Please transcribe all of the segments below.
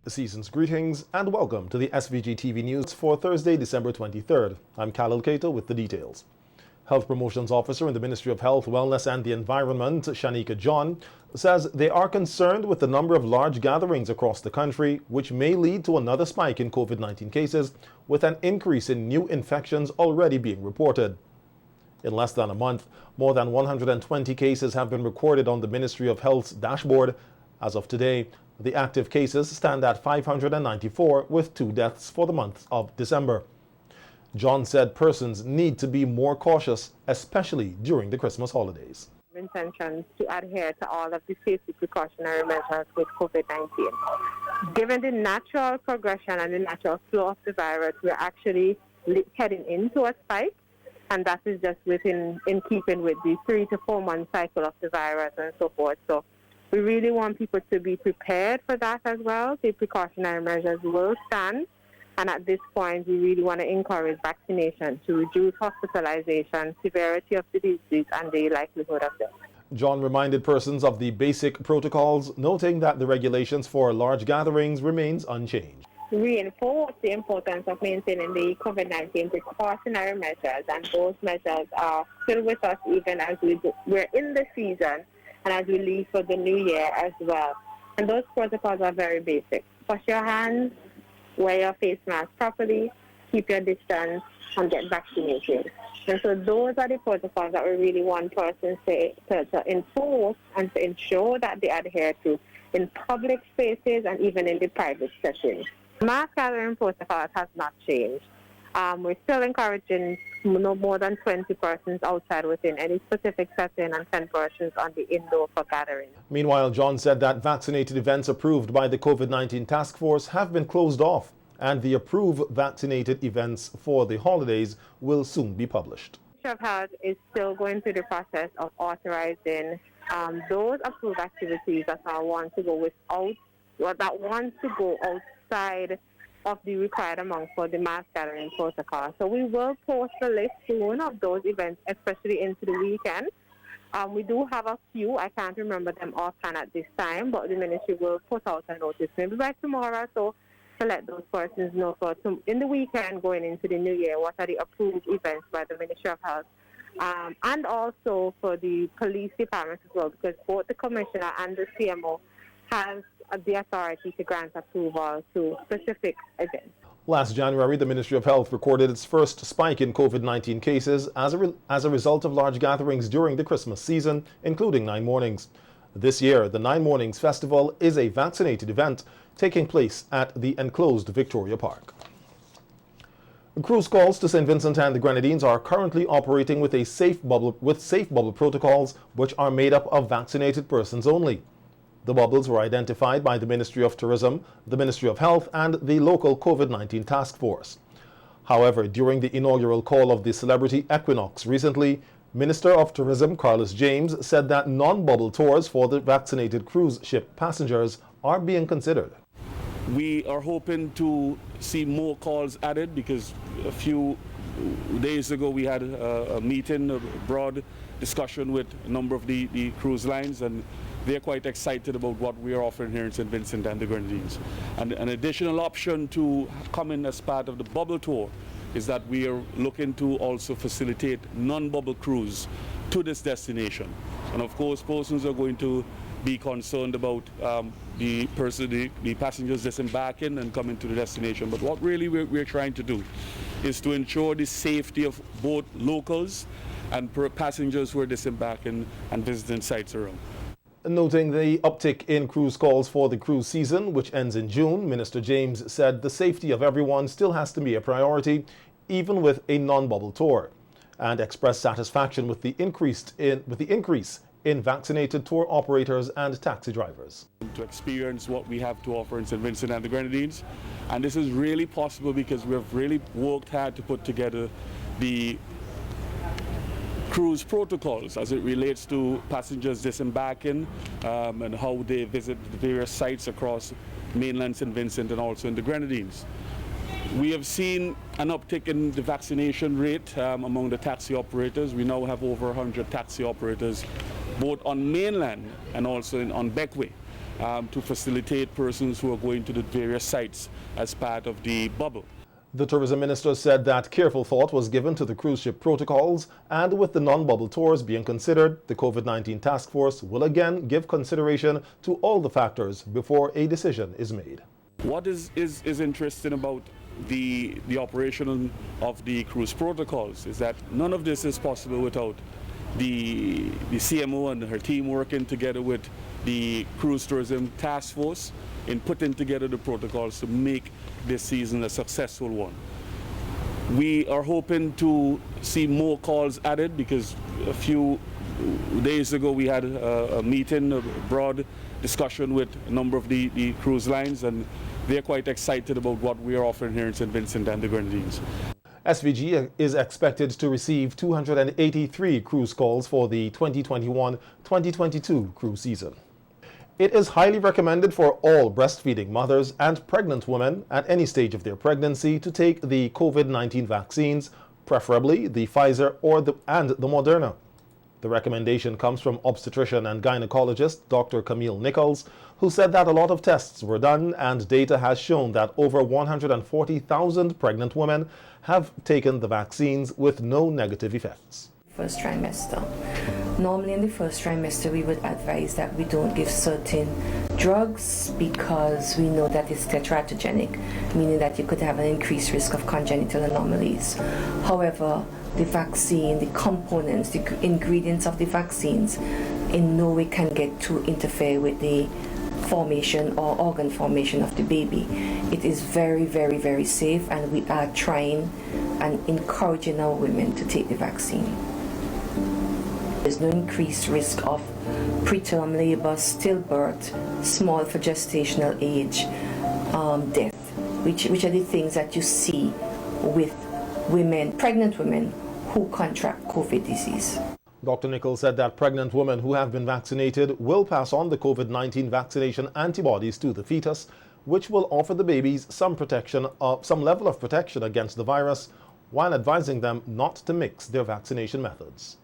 Season's greetings and welcome to the SVG-TV news for Thursday, December 23rd. I'm Khalil Kato with the details. Health Promotions Officer in the Ministry of Health, Wellness and the Environment, Shanika John, says they are concerned with the number of large gatherings across the country, which may lead to another spike in COVID-19 cases, with an increase in new infections already being reported. In less than a month, more than 120 cases have been recorded on the Ministry of Health's dashboard. As of today, the active cases stand at 594, with 2 deaths for the month of December. John said persons need to be more cautious, especially during the Christmas holidays. Intentions to adhere to all of the safety precautionary measures with COVID-19. Given the natural progression and the natural flow of the virus, we're actually heading into a spike, and that is just in keeping with the 3 to 4 month cycle of the virus and so forth. So we really want people to be prepared for that as well. The precautionary measures will stand. And at this point, we really want to encourage vaccination to reduce hospitalization, severity of the disease, and the likelihood of death. John reminded persons of the basic protocols, noting that the regulations for large gatherings remains unchanged. Reinforce the importance of maintaining the COVID-19 precautionary measures, and those measures are still with us even as we're in the season and as we leave for the new year as well. And those protocols are very basic. Wash your hands, wear your face mask properly, keep your distance, and get vaccinated. And so those are the protocols that we really want persons to enforce and to ensure that they adhere to in public spaces and even in the private settings. Mass gathering protocols has not changed. We're still encouraging no more than 20 persons outside within any specific setting and 10 persons on the indoor for gathering. Meanwhile, John said that vaccinated events approved by the COVID-19 task force have been closed off, and the approved vaccinated events for the holidays will soon be published. The Ministry of Health is still going through the process of authorizing those approved activities that want to go outside of the required amount for the mass gathering protocol. So we will post the list soon of those events, especially into the weekend. We do have a few. I can't remember them offhand at this time, but the ministry will put out a notice maybe by tomorrow, so to let those persons know for in the weekend going into the new year what are the approved events by the Ministry of Health. And also for the police department as well, because both the commissioner and the CMO has the authority to grant approval to specific events. Last January, the Ministry of Health recorded its first spike in COVID-19 cases as a result of large gatherings during the Christmas season, including 9 Mornings. This year, the 9 Mornings Festival is a vaccinated event taking place at the enclosed Victoria Park. Cruise calls to St. Vincent and the Grenadines are currently operating with safe bubble protocols, which are made up of vaccinated persons only. The bubbles were identified by the Ministry of Tourism, the Ministry of Health, and the local COVID-19 task force. However, during the inaugural call of the Celebrity Equinox recently, Minister of Tourism Carlos James said that non-bubble tours for the vaccinated cruise ship passengers are being considered. We are hoping to see more calls added because a few days ago we had a meeting, a broad discussion with a number of the cruise lines, and they're quite excited about what we are offering here in St. Vincent and the Grenadines. And an additional option to come in as part of the bubble tour is that we are looking to also facilitate non-bubble cruise to this destination. And of course, persons are going to be concerned about the passengers disembarking and coming to the destination. But what really we're trying to do is to ensure the safety of both locals and passengers who are disembarking and visiting sites around. Noting the uptick in cruise calls for the cruise season, which ends in June, Minister James said the safety of everyone still has to be a priority, even with a non-bubble tour, and expressed satisfaction with the increase in vaccinated tour operators and taxi drivers. To experience what we have to offer in St. Vincent and the Grenadines, and this is really possible because we have really worked hard to put together the cruise protocols as it relates to passengers disembarking and how they visit the various sites across mainland St. Vincent and also in the Grenadines. We have seen an uptick in the vaccination rate among the taxi operators. We now have over 100 taxi operators both on mainland and also on Beckway. to facilitate persons who are going to the various sites as part of the bubble. The tourism minister said that careful thought was given to the cruise ship protocols, and with the non-bubble tours being considered, the COVID-19 task force will again give consideration to all the factors before a decision is made. What is interesting about the operation of the cruise protocols is that none of this is possible without the CMO and her team working together with the cruise tourism task force in putting together the protocols to make this season a successful one. We are hoping to see more calls added because a few days ago we had a meeting, a broad discussion with a number of the cruise lines, and they're quite excited about what we are offering here in St. Vincent and the Grenadines. SVG is expected to receive 283 cruise calls for the 2021-2022 cruise season. It is highly recommended for all breastfeeding mothers and pregnant women at any stage of their pregnancy to take the COVID-19 vaccines, preferably the Pfizer and the Moderna. The recommendation comes from obstetrician and gynecologist Dr. Camille Nichols, who said that a lot of tests were done and data has shown that over 140,000 pregnant women have taken the vaccines with no negative effects. First trimester. Normally in the first trimester we would advise that we don't give certain drugs because we know that it's teratogenic, meaning that you could have an increased risk of congenital anomalies. However, the vaccine, the components, the ingredients of the vaccines in no way can get to interfere with the formation or organ formation of the baby. It is very, very, very safe, and we are trying and encouraging our women to take the vaccine. There's no increased risk of preterm labor, stillbirth, small for gestational age, death, which are the things that you see with women, pregnant women who contract COVID disease. Dr. Nichols said that pregnant women who have been vaccinated will pass on the COVID-19 vaccination antibodies to the fetus, which will offer the babies some level of protection against the virus, while advising them not to mix their vaccination methods.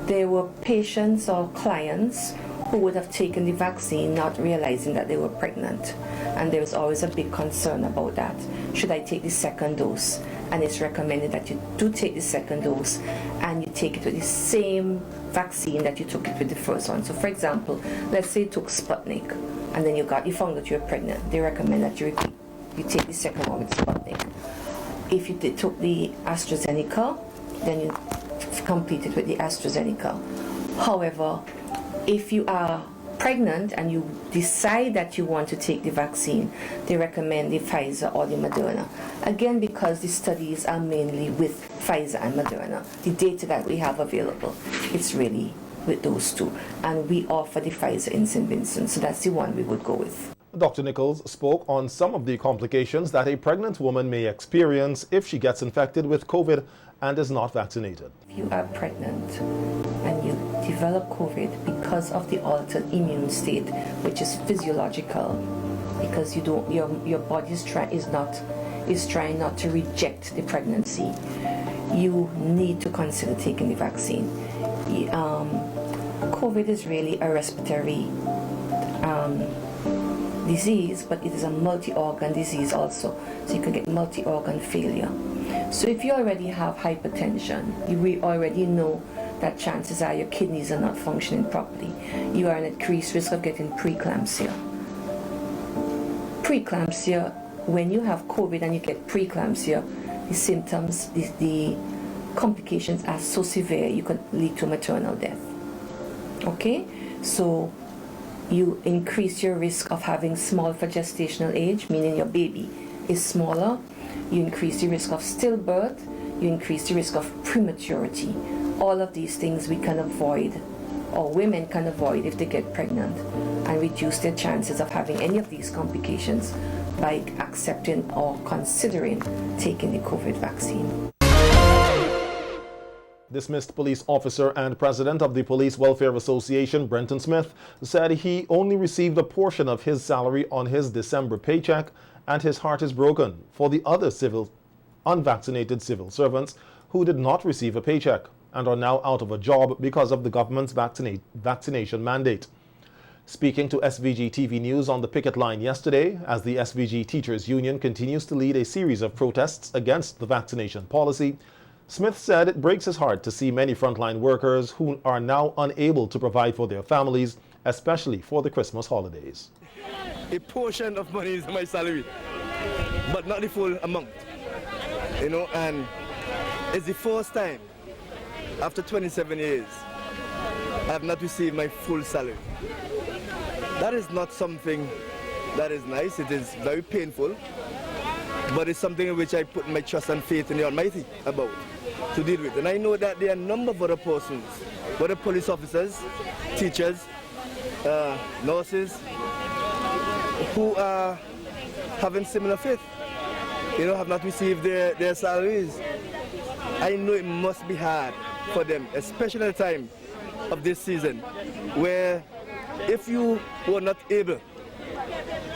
There were patients or clients who would have taken the vaccine not realizing that they were pregnant, and there was always a big concern about that. Should I take the second dose? And it's recommended that you do take the second dose and you take it with the same vaccine that you took it with the first one. So for example, let's say you took Sputnik and then you found that you were pregnant. They recommend that you take the second one with Sputnik. If you took the AstraZeneca, then you complete it with the AstraZeneca. However, if you are pregnant and you decide that you want to take the vaccine, they recommend the Pfizer or the Moderna. Again, because the studies are mainly with Pfizer and Moderna. The data that we have available, it's really with those two. And we offer the Pfizer in St. Vincent, so that's the one we would go with. Dr. Nichols spoke on some of the complications that a pregnant woman may experience if she gets infected with COVID and is not vaccinated. If you are pregnant and you develop COVID because of the altered immune state, which is physiological, because your body is trying not to reject the pregnancy, you need to consider taking the vaccine. COVID is really a respiratory disease, but it is a multi-organ disease also, so you can get multi-organ failure. So if you already have hypertension, we already know that chances are your kidneys are not functioning properly. You are at increased risk of getting preeclampsia. Preeclampsia, when you have COVID and you get preeclampsia, the symptoms, the complications are so severe you can lead to maternal death. Okay, so you increase your risk of having small for gestational age, meaning your baby is smaller. You increase the risk of stillbirth. You increase the risk of prematurity. All of these things we can avoid, or women can avoid if they get pregnant, and reduce their chances of having any of these complications by accepting or considering taking the COVID vaccine. Dismissed police officer and president of the Police Welfare Association, Brenton Smith, said he only received a portion of his salary on his December paycheck, and his heart is broken for the other unvaccinated civil servants who did not receive a paycheck and are now out of a job because of the government's vaccination mandate. Speaking to SVG-TV News on the picket line yesterday, as the SVG Teachers Union continues to lead a series of protests against the vaccination policy, Smith said it breaks his heart to see many frontline workers who are now unable to provide for their families, especially for the Christmas holidays. A portion of money is my salary, but not the full amount, you know, and it's the first time after 27 years I have not received my full salary. That is not something that is nice. It is very painful, but it's something in which I put my trust and faith in the Almighty about to deal with. And I know that there are a number of other persons, whether police officers, teachers, nurses, who are having similar faith, you know, have not received their salaries. I know it must be hard for them, especially at the time of this season, where if you were not able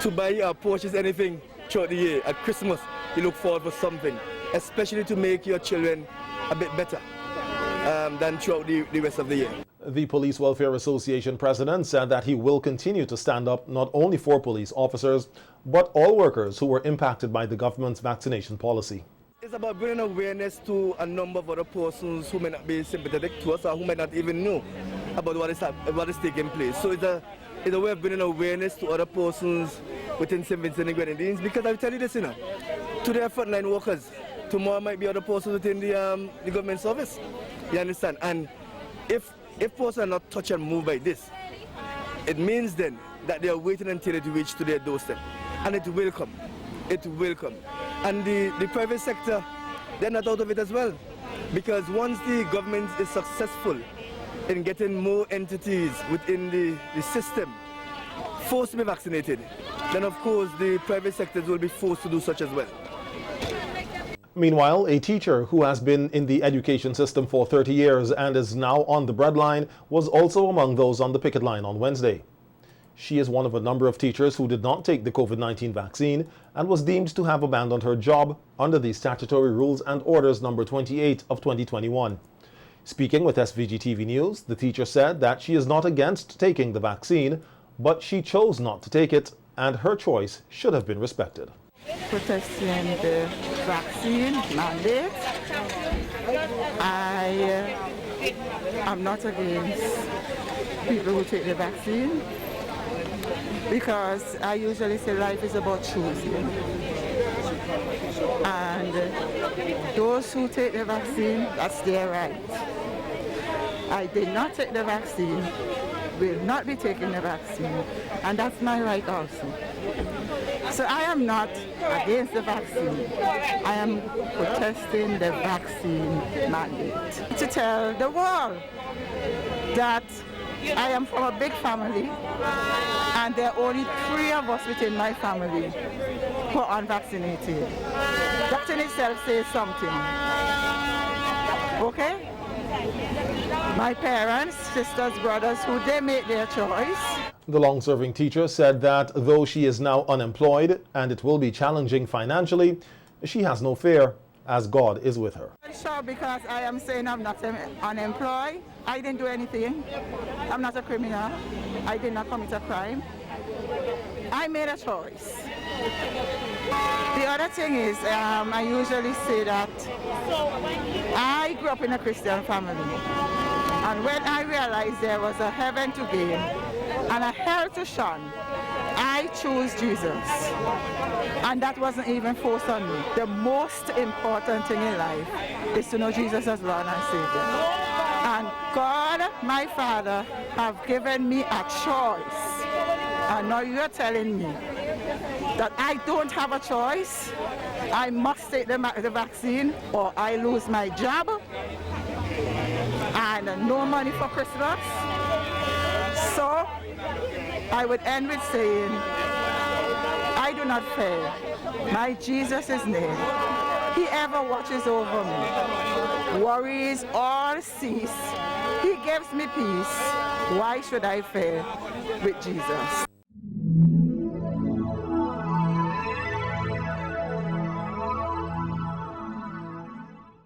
to buy or purchase anything throughout the year, at Christmas you look forward for something, especially to make your children a bit better than throughout the rest of the year. The Police Welfare Association president said that he will continue to stand up not only for police officers, but all workers who were impacted by the government's vaccination policy. It's about bringing awareness to a number of other persons who may not be sympathetic to us or who might not even know about what is taking place. So it's a way of bringing awareness to other persons within St. Vincent and Grenadines, because I'll tell you this, you know, to their frontline workers, tomorrow might be other persons within the government service. You understand? And if persons are not touched and moved by this, it means then that they are waiting until it reaches to their doorstep. And it will come. It will come. And the private sector, they're not out of it as well. Because once the government is successful in getting more entities within the system forced to be vaccinated, then of course the private sectors will be forced to do such as well. Meanwhile, a teacher who has been in the education system for 30 years and is now on the breadline was also among those on the picket line on Wednesday. She is one of a number of teachers who did not take the COVID-19 vaccine and was deemed to have abandoned her job under the Statutory Rules and Orders number 28 of 2021. Speaking with SVG-TV News, the teacher said that she is not against taking the vaccine, but she chose not to take it, and her choice should have been respected. Protesting the vaccine mandate. I am not against people who take the vaccine, because I usually say life is about choosing. And those who take the vaccine, that's their right. I did not take the vaccine, will not be taking the vaccine, and that's my right also. So I am not against the vaccine. I am protesting the vaccine mandate. To tell the world that I am from a big family and there are only 3 of us within my family who are unvaccinated. That in itself says something. Okay? My parents, sisters, brothers, who they make their choice. The long-serving teacher said that though she is now unemployed and it will be challenging financially, she has no fear, as God is with her. I'm sure because I am saying I'm not unemployed. I didn't do anything. I'm not a criminal. I did not commit a crime. I made a choice. The other thing is, I usually say that I grew up in a Christian family. And when I realized there was a heaven to gain and a hell to shun, I chose Jesus. And that wasn't even forced on me. The most important thing in life is to know Jesus as Lord and Savior. And God, my Father, have given me a choice. And now you're telling me that I don't have a choice. I must take the vaccine or I lose my job and no money for Christmas. So I would end with saying, I do not fear. My Jesus is near. He ever watches over me. Worries all cease. He gives me peace. Why should I fear with Jesus?